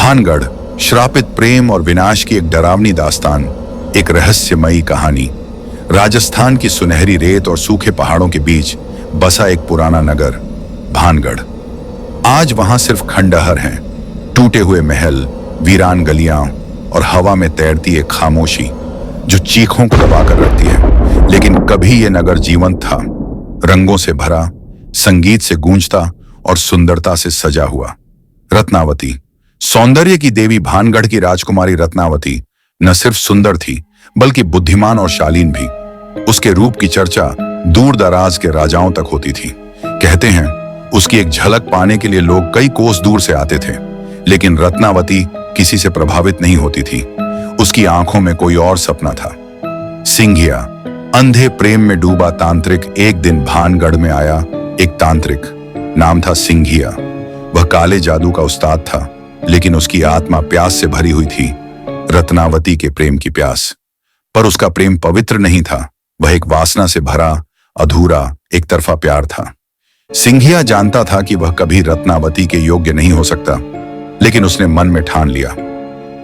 भानगढ़, श्रापित प्रेम और विनाश की एक डरावनी दास्तान, एक रहस्यमयी कहानी। राजस्थान की सुनहरी रेत और सूखे पहाड़ों के बीच बसा एक पुराना नगर, भानगढ़। आज वहां सिर्फ खंडहर हैं, टूटे हुए महल, वीरान गलियां और हवा में तैरती एक खामोशी जो चीखों को दबाकर रखती है। लेकिन कभी यह नगर जीवंत था, रंगों से भरा, संगीत से गूंजता और सुंदरता से सजा हुआ। रत्नावती, सौंदर्य की देवी भानगढ़ की राजकुमारी रत्नावती न सिर्फ सुंदर थी बल्कि बुद्धिमान और शालीन भी। उसके रूप की चर्चा दूर दराज के राजाओं तक होती थी। कहते हैं उसकी एक झलक पाने के लिए लोग कई कोस दूर से आते थे। लेकिन रत्नावती किसी से प्रभावित नहीं होती थी। उसकी आंखों में कोई और सपना था। सिंघिया, अंधे प्रेम में डूबा तांत्रिक, एक दिन भानगढ़ में आया। एक तांत्रिक, नाम था सिंघिया। वह काले जादू का उस्ताद था, लेकिन उसकी आत्मा प्यास से भरी हुई थी, रत्नावती के प्रेम की प्यास। पर उसका प्रेम पवित्र नहीं था, वह एक वासना से भरा, अधूरा, एक तरफा प्यार था। सिंघिया जानता था कि वह कभी रत्नावती के योग्य नहीं हो सकता, लेकिन उसने मन में ठान लिया,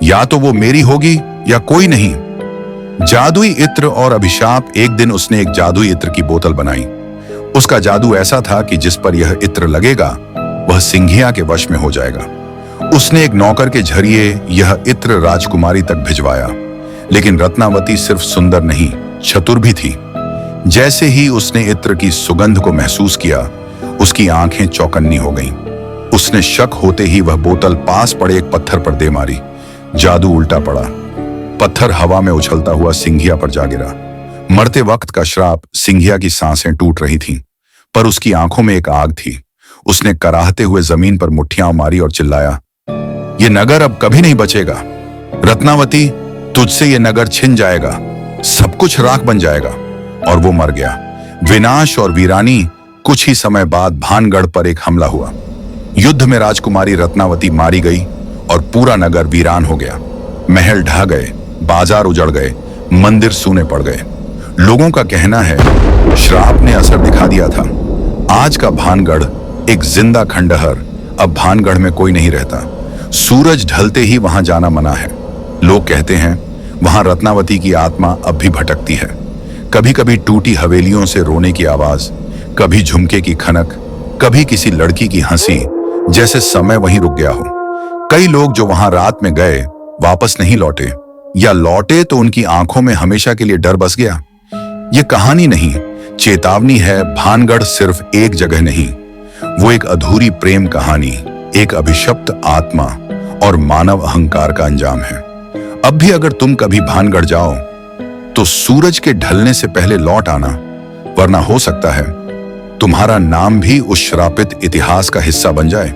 या तो वो मेरी होगी या कोई नहीं। जादुई इत्र और अभिशाप। एक दिन उसने एक जादुई इत्र की बोतल बनाई। उसका जादू ऐसा था कि जिस पर यह इत्र लगेगा वह सिंघिया के वश में हो जाएगा। उसने एक नौकर के जरिए यह इत्र राजकुमारी तक भिजवाया। लेकिन रत्नावती सिर्फ सुंदर नहीं, चतुर भी थी। जैसे ही उसने इत्र की सुगंध को महसूस किया, उसकी आंखें चौकन्नी हो गईं। उसने शक होते ही वह बोतल पास पड़े एक पत्थर पर दे मारी। जादू उल्टा पड़ा। पत्थर हवा में उछलता हुआ सिंघिया पर जा गिरा। मरते वक्त का श्राप। सिंघिया की सांसें टूट रही थीं, पर उसकी आंखों में एक आग थी। उसने कराहते हुए जमीन पर मुट्ठियां मारी और चिल्लाया, ये नगर अब कभी नहीं बचेगा। रत्नावती, तुझसे ये नगर छिन जाएगा, सब कुछ राख बन जाएगा। और वो मर गया। विनाश और वीरानी। कुछ ही समय बाद भानगढ़ पर एक हमला हुआ। युद्ध में राजकुमारी रत्नावती मारी गई और पूरा नगर वीरान हो गया। महल ढह गए, बाजार उजड़ गए, मंदिर सूने पड़ गए। लोगों का कहना है श्राप ने असर दिखा दिया था। आज का भानगढ़ एक जिंदा खंडहर। अब भानगढ़ में कोई नहीं रहता। सूरज ढलते ही वहां जाना मना है। लोग कहते हैं वहां रत्नावती की आत्मा अब भी भटकती है। कभी कभी टूटी हवेलियों से रोने की आवाज, कभी झुमके की खनक, कभी किसी लड़की की हंसी, जैसे समय वहीं रुक गया हो। कई लोग जो वहां रात में गए वापस नहीं लौटे, या लौटे तो उनकी आंखों में हमेशा के लिए डर बस गया। ये कहानी नहीं, चेतावनी है। भानगढ़ सिर्फ एक जगह नहीं, वो एक अधूरी प्रेम कहानी, एक अभिशप्त आत्मा और मानव अहंकार का अंजाम है। अब भी अगर तुम कभी भानगढ़ जाओ तो सूरज के ढलने से पहले लौट आना, वरना हो सकता है तुम्हारा नाम भी उस श्रापित इतिहास का हिस्सा बन जाए।